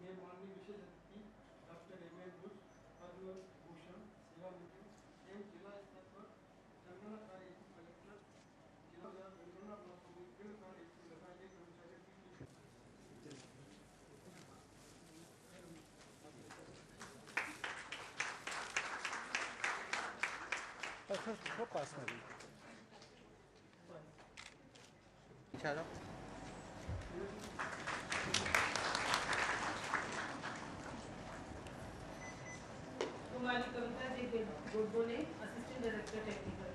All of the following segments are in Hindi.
ये माननीय विशेष अतिथि doctor M.N.. Bush Padma Bhushan सेवा मित्र एवं जिला स्तर पर जनगणना कार्य कलेक्टर जिला जनगणना ब्लॉक कार्य लगाए गए कर्मचारियों की पास में Kumari Kavita ji Godbole, assistant director technical.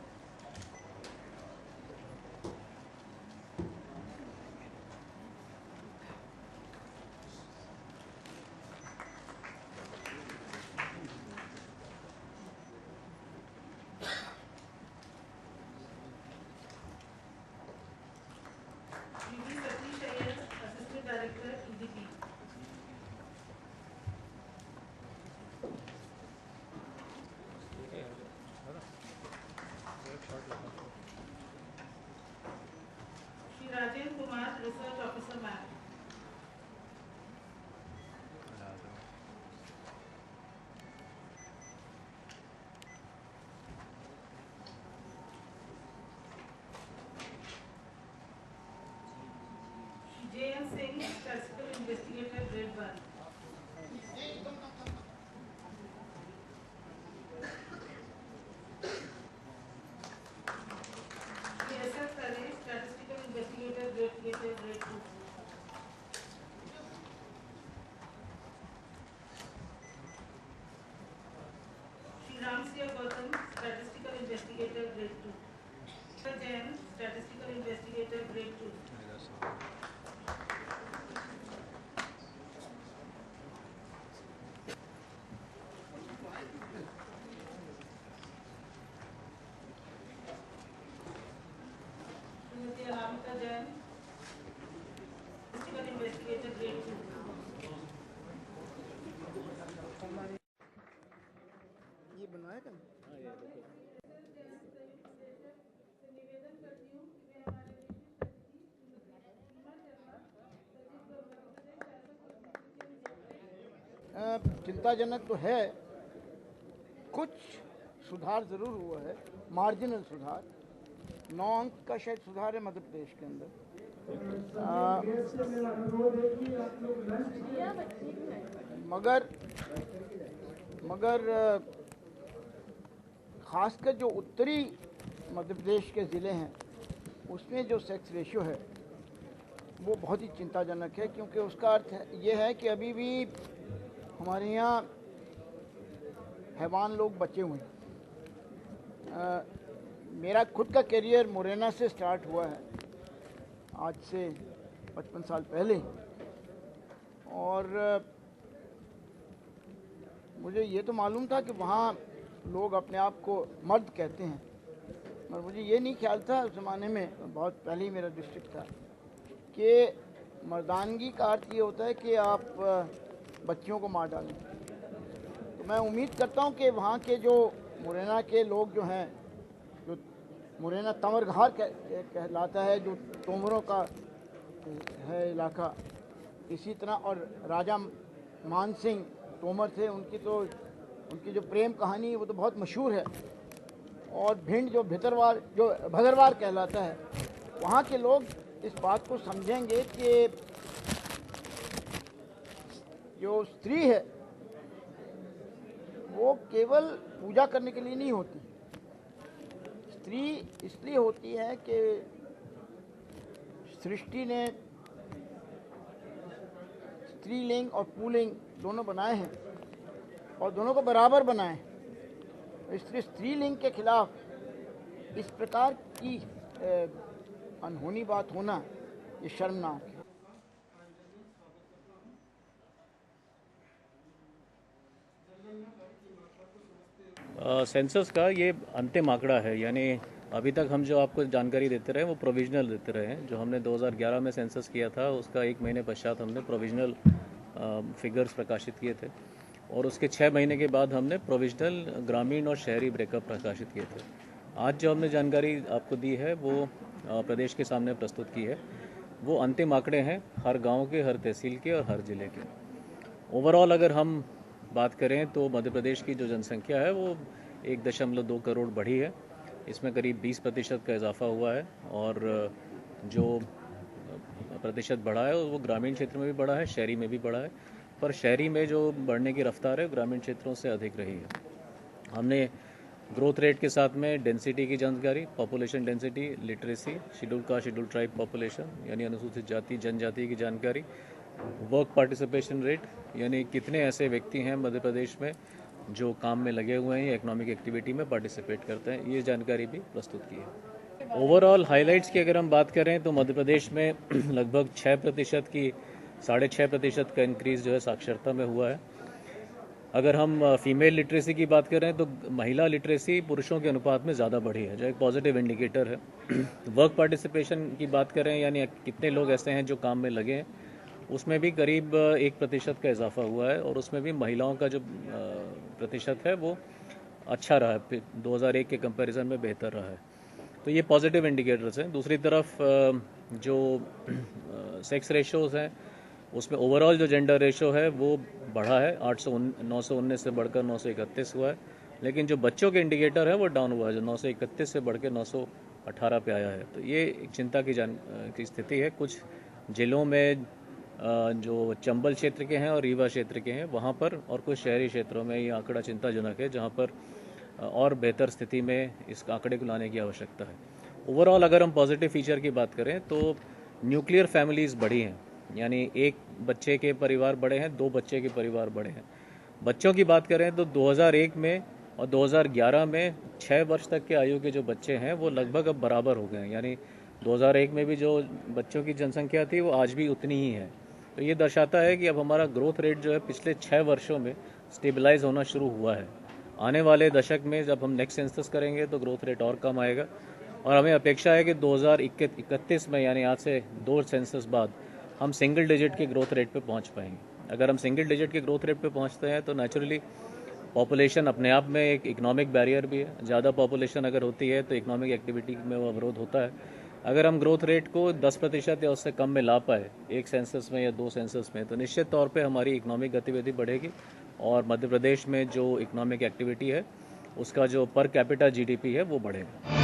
Satish Iyer, assistant director EDP. Shri Rajendra Kumar, research officer map. JN Singh, statistical investigator grade 1। SF Kare, statistical investigator grade 2। Shri Ramsiya Gautam, statistical investigator grade 2। Jain, statistical investigator grade 2। Shrimati Anamika Jain, statistical investigator grade 2। ये बनवाया क्या? निवेदन करती हूँ कि वे हमारे चिंताजनक तो है, कुछ सुधार जरूर हुआ है, मार्जिनल सुधार। 9 अंक का शायद सुधार है मध्य प्रदेश के अंदर। मगर खासकर जो उत्तरी मध्य प्रदेश के ज़िले हैं उसमें जो सेक्स रेशियो है वो बहुत ही चिंताजनक है, क्योंकि उसका अर्थ ये है कि अभी भी हमारे यहाँ हैवान लोग बचे हुए हैं। मेरा खुद का करियर मुरैना से स्टार्ट हुआ है आज से 55 साल पहले, और मुझे ये तो मालूम था कि वहाँ लोग अपने आप को मर्द कहते हैं, और मुझे ये नहीं ख्याल था उस ज़माने में, बहुत पहले ही मेरा डिस्ट्रिक्ट था, कि मर्दानगी का अर्थ ये होता है कि आप बच्चियों को मार डालें। तो मैं उम्मीद करता हूँ कि वहाँ के जो मुरैना के लोग जो हैं, जो मुरैना तंवरघार कहलाता है, जो तोमरों का है इलाका, इसी तरह, और राजा मान सिंह तोमर थे, उनकी जो प्रेम कहानी है वो तो बहुत मशहूर है। और भिंड जो भदरवार कहलाता है, वहाँ के लोग इस बात को समझेंगे कि जो स्त्री है वो केवल पूजा करने के लिए नहीं होती। स्त्री इसलिए होती है कि सृष्टि ने स्त्रीलिंग और पुल्लिंग दोनों बनाए हैं और दोनों को बराबर बनाए हैं। इसलिए स्त्रीलिंग के खिलाफ इस प्रकार की अनहोनी बात होना ये शर्मनाक है। सेंसस का ये अंतिम आंकड़ा है, यानी अभी तक हम जो आपको जानकारी देते रहे वो प्रोविजनल देते रहे हैं। जो हमने 2011 में सेंसस किया था उसका 1 महीने पश्चात हमने प्रोविजनल फिगर्स प्रकाशित किए थे, और उसके 6 महीने के बाद हमने प्रोविजनल ग्रामीण और शहरी ब्रेकअप प्रकाशित किए थे। आज जो हमने जानकारी आपको दी है वो प्रदेश के सामने प्रस्तुत की है। वो अंतिम आंकड़े हैं हर गाँव के, हर तहसील के और हर जिले के। ओवरऑल अगर हम बात करें तो मध्य प्रदेश की जो जनसंख्या है वो 1.2 करोड़ बढ़ी है। इसमें करीब 20% का इजाफा हुआ है और जो प्रतिशत बढ़ा है वो ग्रामीण क्षेत्र में भी बढ़ा है, शहरी में भी बढ़ा है, पर शहरी में जो बढ़ने की रफ्तार है ग्रामीण क्षेत्रों से अधिक रही है। हमने ग्रोथ रेट के साथ में डेंसिटी की जानकारी, population density, literacy, schedule caste schedule tribe population यानी अनुसूचित जाति जनजाति की जानकारी, वर्क पार्टिसिपेशन रेट यानी कितने ऐसे व्यक्ति हैं मध्य प्रदेश में जो काम में लगे हुए हैं या इकोनॉमिक एक्टिविटी में पार्टिसिपेट करते हैं, ये जानकारी भी प्रस्तुत की है। ओवरऑल हाइलाइट्स की अगर हम बात करें तो मध्य प्रदेश में लगभग 6% की 6.5% का इंक्रीज़ जो है साक्षरता में हुआ है। अगर हम फीमेल लिटरेसी की बात करें तो महिला लिटरेसी पुरुषों के अनुपात में ज़्यादा बढ़ी है, जो एक पॉजिटिव इंडिकेटर है। वर्क पार्टिसिपेशन की बात करें यानी कितने लोग ऐसे हैं जो काम में लगे हैं, उसमें भी करीब 1% का इजाफा हुआ है और उसमें भी महिलाओं का जो प्रतिशत है वो अच्छा रहा है, 2001 के कंपैरिजन में बेहतर रहा है। तो ये पॉजिटिव इंडिकेटर्स हैं। दूसरी तरफ जो सेक्स रेशोज़ हैं उसमें ओवरऑल जो जेंडर रेशो है वो बढ़ा है, 919 से बढ़कर 931 हुआ है, लेकिन जो बच्चों के इंडिकेटर है वो डाउन हुआ है, जो 931 से बढ़ के 918 पे आया है। तो ये एक चिंता की स्थिति है। कुछ जिलों में जो चंबल क्षेत्र के हैं और रीवा क्षेत्र के हैं वहाँ पर, और कुछ शहरी क्षेत्रों में ये आंकड़ा चिंताजनक है, जहाँ पर और बेहतर स्थिति में इस आंकड़े को लाने की आवश्यकता है। ओवरऑल अगर हम पॉजिटिव फीचर की बात करें तो न्यूक्लियर फैमिलीज़ बढ़ी हैं, यानी एक बच्चे के परिवार बड़े हैं, 2 बच्चे के परिवार बड़े हैं। बच्चों की बात करें तो 2001 में और 2011 में 6 वर्ष तक के आयु के जो बच्चे हैं वो लगभग अब बराबर हो गए हैं, यानी 2001 में भी जो बच्चों की जनसंख्या थी वो आज भी उतनी ही है। तो ये दर्शाता है कि अब हमारा ग्रोथ रेट जो है पिछले 6 वर्षों में स्टेबलाइज होना शुरू हुआ है। आने वाले दशक में जब हम नेक्स्ट सेंसस करेंगे तो ग्रोथ रेट और कम आएगा और हमें अपेक्षा है कि 2031 में यानी आज से 2 सेंसस बाद हम सिंगल डिजिट के ग्रोथ रेट पे पहुंच पाएंगे। अगर हम सिंगल डिजिट के ग्रोथ रेट पे पहुंचते हैं तो नेचुरली पॉपुलेशन अपने आप में एक इकोनॉमिक बैरियर भी है। ज़्यादा पॉपुलेशन अगर होती है तो इकोनॉमिक एक्टिविटी में वो अवरोध होता है। अगर हम ग्रोथ रेट को 10% या उससे कम में ला पाए एक सेंसस में या 2 सेंसस में, तो निश्चित तौर पे हमारी इकोनॉमिक गतिविधि बढ़ेगी और मध्य प्रदेश में जो इकोनॉमिक एक्टिविटी है उसका जो पर कैपिटा GDP है वो बढ़ेगा।